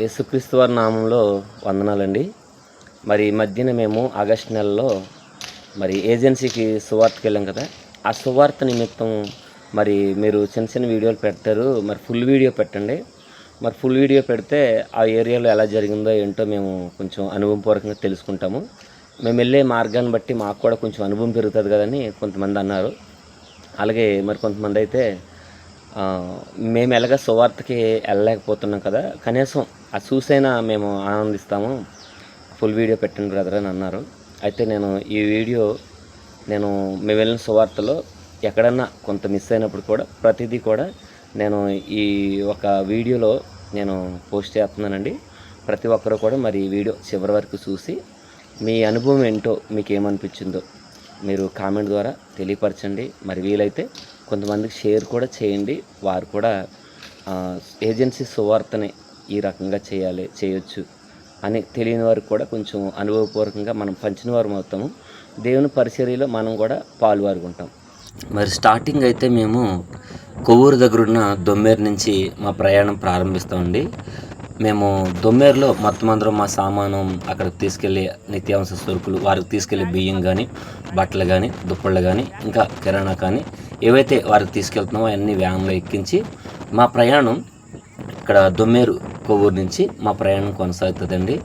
యేసుక్రీస్తు వారి నామంలో వందనాలండి. మరి ఈ మధ్యన మేము ఆగస్టు నెలలో మరి ఏజెన్సీకి సువార్తకి వెళ్ళాం కదా. ఆ సువార్త నిమిత్తం మరి మీరు చిన్న చిన్న వీడియోలు పెడతారు, మరి ఫుల్ వీడియో పెట్టండి. మరి ఫుల్ వీడియో పెడితే ఆ ఏరియాలో ఎలా జరిగిందో ఏంటో మేము కొంచెం అనుభవపూర్వకంగా తెలుసుకుంటాము. మేము వెళ్ళే మార్గాన్ని బట్టి మాకు కూడా కొంచెం అనుభవం పెరుగుతుంది కదని కొంతమంది అన్నారు. అలాగే మరి కొంతమంది అయితే మేము ఎలాగ సువార్తకి వెళ్ళలేకపోతున్నాం కదా, కనీసం అది చూసైనా మేము ఆనందిస్తాము, ఫుల్ వీడియో పెట్టండి బ్రదర్ అని అన్నారు. అయితే ఈ వీడియో మేము వెళ్ళిన సువార్తలో ఎక్కడన్నా కొంత మిస్ అయినప్పుడు కూడా ప్రతిదీ కూడా నేను ఈ ఒక వీడియోలో నేను పోస్ట్ చేస్తున్నానండి. ప్రతి ఒక్కరు కూడా మరి ఈ వీడియో చివరి వరకు చూసి మీ అనుభవం ఏంటో మీకు ఏమనిపించిందో మీరు కామెంట్ ద్వారా తెలియపరచండి. మరి వీలైతే కొంతమందికి షేర్ కూడా చేయండి. వారు కూడా ఏజెన్సీ సువార్తని ఈ రకంగా చేయొచ్చు అని తెలియని వారికి కూడా కొంచెం అనుభవపూర్వకంగా మనం పంచిన వారం అవుతాము. దేవుని పరిచర్యలో మనం కూడా పాలువారుగుంటాం. మరి స్టార్టింగ్ అయితే మేము కొవ్వూరు దగ్గర ఉన్న దొమ్మేరు నుంచి మా ప్రయాణం ప్రారంభిస్తామండి. మేము దొమ్మేరులో మొత్తం అందరం మా సామాను అక్కడికి తీసుకెళ్ళి నిత్యావసర సరుకులు, వారికి తీసుకెళ్ళి బియ్యం కానీ, బట్టలు కానీ, దుప్పళ్ళు కానీ, ఇంకా కిరాణా కానీ ఏవైతే వారికి తీసుకెళ్తున్నామో అన్నీ వ్యాన్లో ఎక్కించి మా ప్రయాణం ఇక్కడ దొమ్మేరు కొవ్వూరు నుంచి మా ప్రయాణం కొనసాగుతుందండి.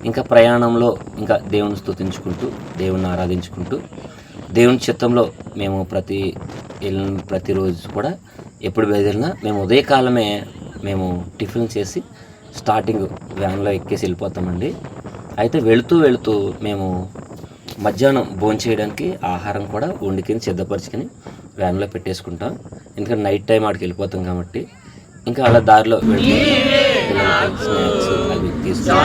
ఇంకా ప్రయాణంలో ఇంకా దేవుని స్తుతించుకుంటూ, దేవుని ఆరాధించుకుంటూ, దేవుని చిత్తంలో మేము ప్రతిరోజు కూడా ఎప్పుడు బయలుదేరినా మేము ఉదయకాలమే మేము టిఫిన్ చేసి స్టార్టింగ్ వ్యాన్లో ఎక్కేసి వెళ్ళిపోతామండి. అయితే వెళుతూ మేము మధ్యాహ్నం భోంచేయడానికి ఆహారం కూడా వండుకొని సిద్ధపరచుకొని వ్యాన్లో పెట్టేసుకుంటాం. ఎందుకంటే నైట్ టైం ఆడికి వెళ్ళిపోతాం కాబట్టి. ఇంకా అలా దారిలో వెళ్తే స్నాక్స్ అవి తీసుకుని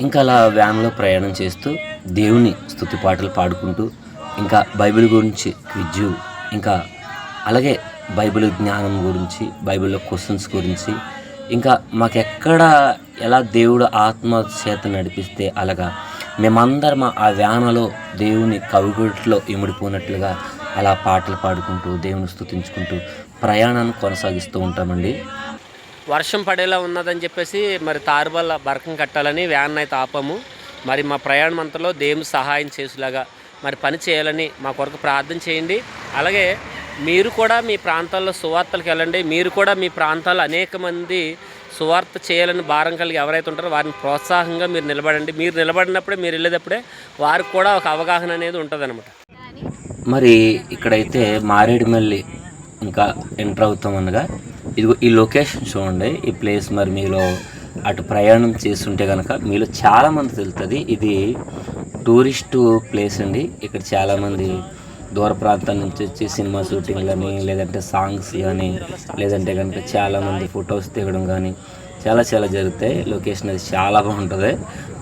ఇంకా అలా వ్యాన్లో ప్రయాణం చేస్తూ దేవుని స్తుతి పాటలు పాడుకుంటూ, ఇంకా బైబిల్ గురించి క్విజ్, ఇంకా అలాగే బైబిల్ జ్ఞానం గురించి, బైబిల్లో క్వశ్చన్స్ గురించి, ఇంకా మాకెక్కడ ఎలా దేవుడు ఆత్మ చేత నడిపిస్తే అలాగా మేమందరం ఆ వ్యానలో దేవుని కవిగుట్లో ఇమిడిపోయినట్లుగా అలా పాటలు పాడుకుంటూ దేవుని స్తుతించుకుంటూ ప్రయాణాన్ని కొనసాగిస్తూ ఉంటామండి. వర్షం పడేలా ఉన్నదని చెప్పేసి మరి తారుబల్ల బరకం కట్టాలని వ్యాన్ అయితే ఆపాము. మరి మా ప్రయాణం అంతలో దేవుని సహాయం చేసేలాగా మరి పని చేయాలని మా కొరకు ప్రార్థన చేయండి. అలాగే మీరు కూడా మీ ప్రాంతాల్లో సువార్తలకు వెళ్ళండి. మీరు కూడా మీ ప్రాంతాల్లో అనేక మంది సువార్త చేయాలని భారం కలిగి ఎవరైతే ఉంటారో వారిని ప్రోత్సాహంగా మీరు నిలబడండి. మీరు నిలబడినప్పుడే, మీరు వెళ్ళేటప్పుడే వారికి కూడా ఒక అవగాహన అనేది ఉంటుంది అనమాట. మరి ఇక్కడైతే మారేడుమల్లి ఇంకా ఎంటర్ అవుతామనగా ఇదిగో ఈ లొకేషన్ చూడండి. ఈ ప్లేస్ మరి మీలో అటు ప్రయాణం చేస్తుంటే కనుక మీలో చాలామంది తెలుస్తుంది. ఇది టూరిస్టు ప్లేస్ అండి. ఇక్కడ చాలామంది దూర ప్రాంతాల నుంచి వచ్చి సినిమా షూటింగ్ కానీ, లేదంటే సాంగ్స్ కానీ, లేదంటే కనుక చాలామంది ఫొటోస్ దిగడం కానీ చాలా జరుగుతాయి. లొకేషన్ అది చాలా బాగుంటుంది.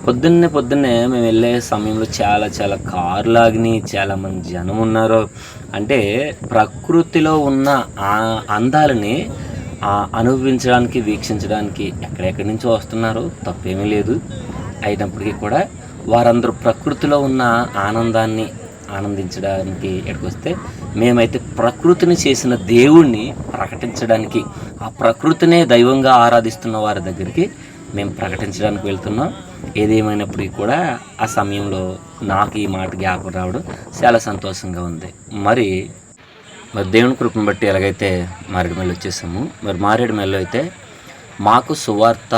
పొద్దున్నే మేము వెళ్ళే సమయంలో చాలా కార్లు ఆగినాయి, చాలామంది జనం ఉన్నారు. అంటే ప్రకృతిలో ఉన్న ఆ అందాలని అనుభవించడానికి, వీక్షించడానికి ఎక్కడెక్కడి నుంచో వస్తున్నారు, తప్పేమీ లేదు. అయినప్పటికీ కూడా వారందరూ ప్రకృతిలో ఉన్న ఆనందాన్ని ఆనందించడానికి ఎక్కడికి వస్తే, మేమైతే ప్రకృతిని చేసిన దేవుణ్ణి ప్రకటించడానికి, ఆ ప్రకృతినే దైవంగా ఆరాధిస్తున్న వారి దగ్గరికి మేము ప్రకటించడానికి వెళ్తున్నాం. ఏదేమైనప్పటికీ కూడా ఆ సమయంలో నాకు ఈ మాట జ్ఞాపకం రావడం చాలా సంతోషంగా ఉంది. మరి దేవుని కృపను బట్టి ఎలాగైతే మారేడుమల్లి వచ్చేసాము. మరి మారేడుమల్లిలో అయితే మాకు సువార్త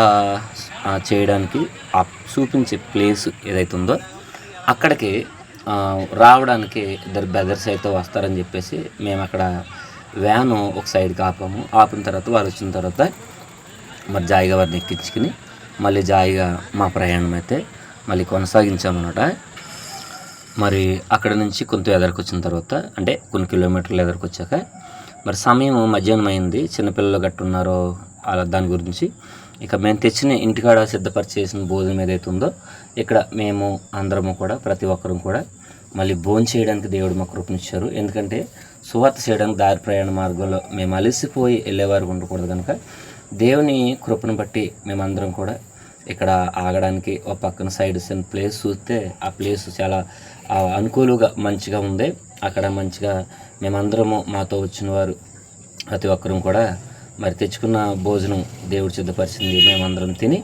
చేయడానికి ఆ చూపించే ప్లేస్ ఏదైతే ఉందో అక్కడికి రావడానికి ఇద్దరు బ్రదర్స్ అయితే వస్తారని చెప్పేసి మేము అక్కడ వ్యాను ఒక సైడ్కి ఆపిన తర్వాత వారు వచ్చిన తర్వాత మరి జాయిగా వారిని ఎక్కించుకుని మళ్ళీ జాయిగా మా ప్రయాణం అయితే మళ్ళీ కొనసాగించామన్నమాట. మరి అక్కడ నుంచి కొంత ఎదరికి వచ్చిన తర్వాత, అంటే కొన్ని కిలోమీటర్లు ఎదరికి వచ్చాక మరి సమయం మధ్యాహ్నం అయింది. చిన్నపిల్లలు గట్టున్నారో అలా దాని గురించి ఇక మేము తెచ్చిన ఇంటికాడ సిద్ధపరిచేసిన భోజనం ఏదైతే ఉందో ఇక్కడ మేము అందరము కూడా ప్రతి ఒక్కరం కూడా మళ్ళీ భోంచేయడానికి దేవుడు మాకు కృపనిచ్చారు. ఎందుకంటే సువార్త చేయడానికి దారి ప్రయాణ మార్గంలో మేము అలసిపోయి వెళ్ళేవారు ఉండకూడదు కనుక దేవుని కృపను బట్టి మేమందరం కూడా ఇక్కడ ఆగడానికి ఒక పక్కన సైడ్ ప్లేస్ చూస్తే ఆ ప్లేస్ చాలా అనుకూలంగా మంచిగా ఉంది. అక్కడ మంచిగా మేమందరము మాతో వచ్చిన వారు ప్రతి ఒక్కరూ కూడా మరి తెచ్చుకున్న భోజనం దేవుడు సిద్ధపరిచింది మేమందరం తిని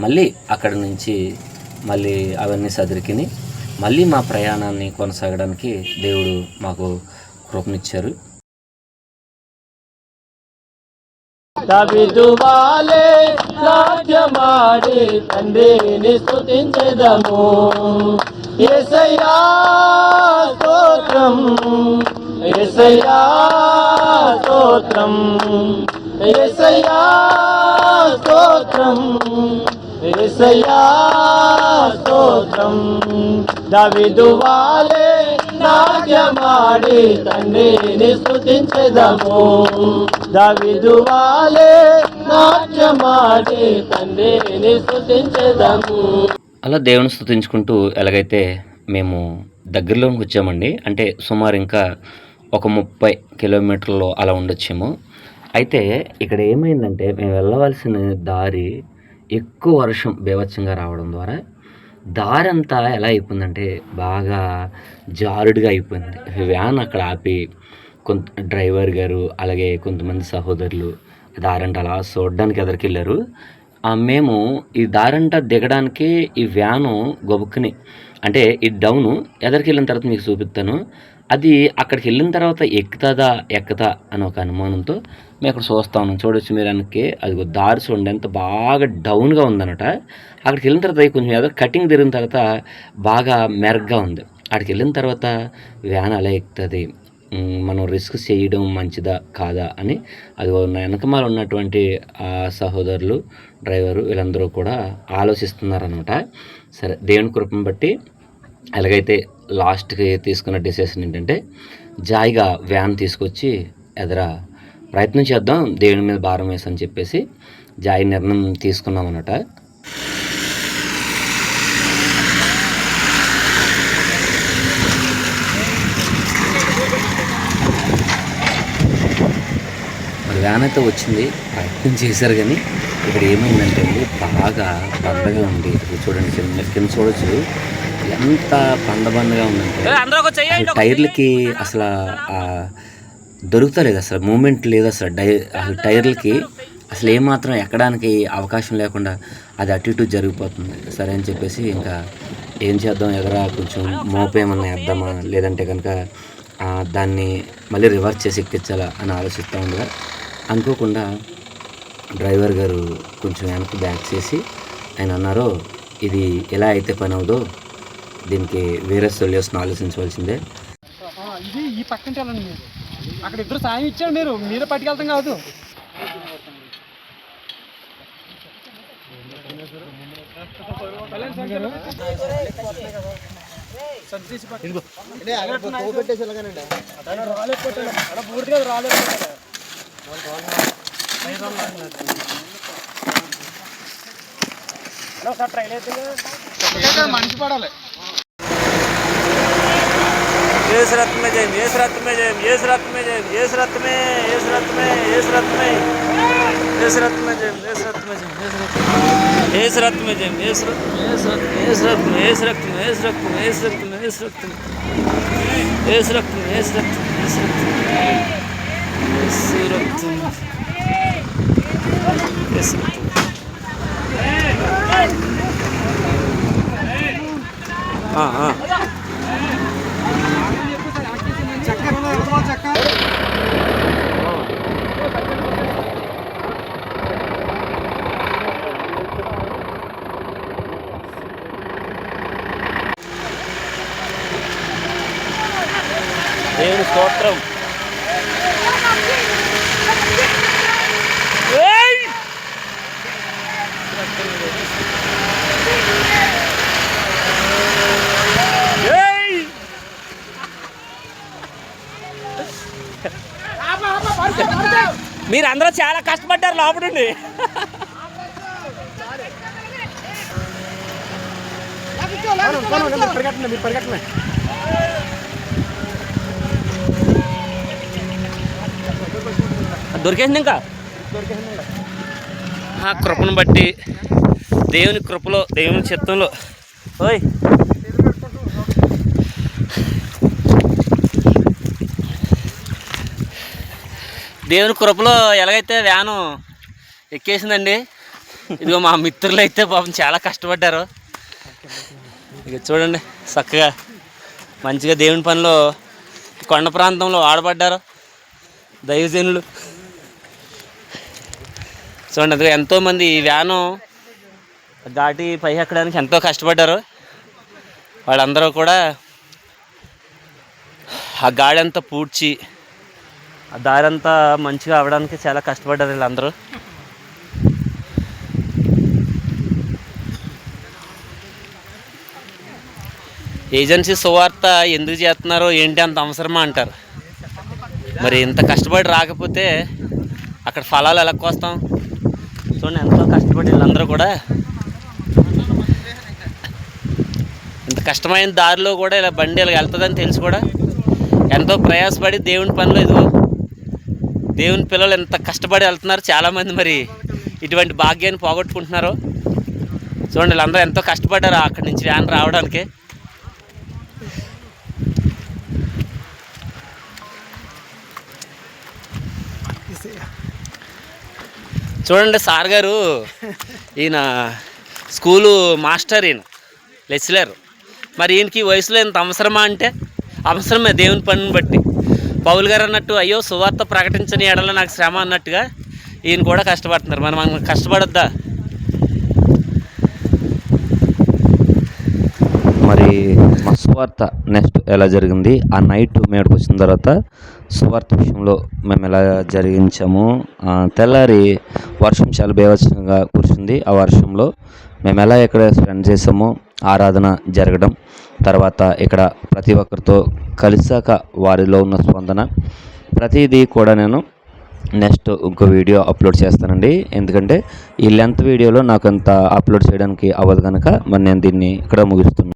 మళ్ళీ అక్కడి నుంచి మళ్ళీ అవన్నీ సదిరికిని మళ్ళీ మా ప్రయాణాన్ని కొనసాగడానికి దేవుడు మాకు కృపనిచ్చారు. దావీదు వాలే నాట్యమాడి తండ్రిని స్తుతించెదము. యేసయ్యా స్తోత్రం, యేసయ్యా స్తోత్రం, యేసయ్యా స్తోత్రం, యేసయ్యా స్తోత్రం. దావీదు వాలే నాట్యమాడి తండ్రిని స్తుతించెదము. దావీదు వాలే నాట్యమాడి తండ్రిని స్తుతించెదము. అలా దేవుని స్తుతించుకుంటూ ఎలాగైతే మేము దగ్గరలోకి వచ్చామండి. అంటే సుమారు ఇంకా ఒక 30 కిలోమీటర్లు అలా ఉండొచ్చేమో. అయితే ఇక్కడ ఏమైందంటే మేము వెళ్ళవలసిన దారి ఎక్కువ వర్షం బీభత్సంగా రావడం ద్వారా దారి అంతా ఎలా అయిపోయిందంటే బాగా జారుడుగా అయిపోయింది. వ్యాన్ అక్కడ ఆపి డ్రైవర్ గారు అలాగే కొంతమంది సహోదరులు దారంట అలా చూడడానికి ఎదరికెళ్ళారు. మేము ఈ దారంట దిగడానికి ఈ వ్యాను గబుక్కుని అంటే ఈ డౌను ఎదరికి వెళ్ళిన తర్వాత మీకు చూపిస్తాను. అది అక్కడికి వెళ్ళిన తర్వాత ఎక్కుతుందా ఎక్కదా అని ఒక అనుమానంతో మేము అక్కడ చూస్తా ఉన్నాం. చూడొచ్చు మీరు వెనక్కి అది దారి చూడండి ఎంత బాగా డౌన్గా ఉందన్నమాట. అక్కడికి వెళ్ళిన తర్వాత కొంచెం ఏదో కటింగ్ తిరిగిన తర్వాత బాగా మెరగ్గా ఉంది. అక్కడికి వెళ్ళిన తర్వాత వ్యాన్ అలా ఎక్కుతుంది, మనం రిస్క్ చేయడం మంచిదా కాదా అని అది వెనకమాల ఉన్నటువంటి ఆ సహోదరులు డ్రైవరు వీళ్ళందరూ కూడా ఆలోచిస్తున్నారనమాట. సరే దేవుని కృపను బట్టి ఎలాగైతే లాస్ట్కి తీసుకున్న డెసిషన్ ఏంటంటే జాయిగా వ్యాన్ తీసుకొచ్చి ప్రయత్నం చేద్దాం దేవుని మీద భారం వేసని చెప్పేసి జాయి నిర్ణయం తీసుకున్నాం అన్నమాట. వ్యాన్ అయితే వచ్చింది, ప్రయత్నం చేశారు కానీ ఇక్కడ ఏమైందంటే బాగా బండగా ఉంది. చూడండి కింద చూడొచ్చు ఎంత బండగా ఉందంటే టైర్లకి అసలు దొరుకుతలేదు, అసలు మూమెంట్ లేదు, అసలు టైర్లకి అసలు ఏమాత్రం ఎక్కడానికి అవకాశం లేకుండా అది అటు ఇటు జరిగిపోతుంది. సరే అని చెప్పేసి ఇంకా ఏం చేద్దాం, కొంచెం మోపేమన్నా వేద్దామా లేదంటే కనుక దాన్ని మళ్ళీ రివర్స్ చేసి ఎక్కించాలా అని ఆలోచిస్తూ ఉండగా అనుకోకుండా డ్రైవర్ గారు కొంచెం వెనక్కి బ్యాక్ చేసి ఆయన అన్నారు, ఇది ఎలా అయితే పని అవుదో దీనికి వేరే సొల్యూషన్ ఆలోచించవలసిందే. ఇది ఈ పక్కన వెళ్ళండి, మీరు అక్కడ ఇద్దరు సాయం ఇచ్చారు, మీరే పట్టుకెళ్తాం కాదు. మనిషి పడాలి. इस रथ में जय, इस रथ में जय, इस रथ में जय, इस रथ में, इस रथ में, इस रथ में, इस रथ में जय, इस रथ में जय, इस रथ में जय, इस रथ में, इस रथ में, इस रथ में, इस रथ में, इस रथ में, इस रथ में, इस रथ में, इस रथ में, इस रथ में, इस रथ में, इस रथ में, हाँ हाँ దేవుని స్తోత్రం. మీరందరూ చాలా కష్టపడ్డారు లోపడుండి. మీరు పరిగెట్టండి. దొరికేసింది ఇంకా ఆ కృపను బట్టి దేవుని కృపలో దేవుని చిత్తంలో ఓయ్ దేవుని కృపలో ఎలాగైతే వ్యాను ఎక్కేసిందండి. ఇదిగో మా మిత్రులు అయితే పాపం చాలా కష్టపడ్డారు. ఇక చూడండి చక్కగా మంచిగా దేవుని పనిలో కొండ ప్రాంతంలో ఆడబడ్డారు దైవజనులు. చూడండి అదిగో ఎంతోమంది ఈ వ్యాను దాటి పై ఎక్కడానికి ఎంతో కష్టపడ్డారు. వాళ్ళందరూ కూడా ఆ గాడి అంతా పూడ్చి ఆ దారి అంతా మంచిగా అవడానికి చాలా కష్టపడ్డారు వీళ్ళందరూ. ఏజెన్సీ సువార్త ఎందుకు చేస్తున్నారో ఏంటి అంత అవసరమా అంటారు. మరి ఇంత కష్టపడి రాకపోతే అక్కడ ఫలాలు ఎలా కోస్తాం? చూడండి ఎంతో కష్టపడి వీళ్ళందరూ కూడా ఇంత కష్టమైన దారిలో కూడా ఇలా బండి ఇలా వెళ్తుందని తెలిసి కూడా ఎంతో ప్రయాసపడి దేవుని పనిలో ఇదిగో దేవుని పిల్లలు ఎంత కష్టపడి వెళ్తున్నారు. చాలామంది మరి ఇటువంటి భాగ్యాన్ని పోగొట్టుకుంటున్నారు. చూడండి వీళ్ళందరూ ఎంతో కష్టపడ్డారు అక్కడి నుంచి వ్యాన్ రావడానికి. చూడండి సార్ గారు ఈయన స్కూలు మాస్టర్, ఈయన లెక్చరర్. మరి ఈయనకి వయసులో ఎంత అవసరమా అంటే అవసరమే దేవుని పనిని బట్టి. పౌలు గారు అన్నట్టు అయ్యో సువార్త ప్రకటించని ఎడల నాకు శ్రమ అన్నట్టుగా ఈయన కూడా కష్టపడుతున్నారు. మనం కష్టపడొద్దా? మరి మా సువార్త నెక్స్ట్ ఎలా జరిగింది, ఆ నైట్ మేడకు వచ్చిన తర్వాత సువార్త విషయంలో మేము ఎలా జరిగించాము. తెల్లారి వర్షం చాలా బేవచ్చంగా కురిసింది. ఆ వర్షంలో మేము ఎలా ఎక్కడ స్పెండ్ చేసామో ఆరాధన జరగడం, తర్వాత ఇక్కడ ప్రతి ఒక్కరితో కలిసాక వారిలో ఉన్న స్పందన ప్రతిదీ కూడా నేను నెక్స్ట్ ఇంకో వీడియో అప్లోడ్ చేస్తానండి. ఎందుకంటే ఈ లెంత్ వీడియోలో నాకు అంత అప్లోడ్ చేయడానికి అవ్వదు కనుక మరి నేను దీన్ని ఇక్కడ ముగిస్తున్నాను.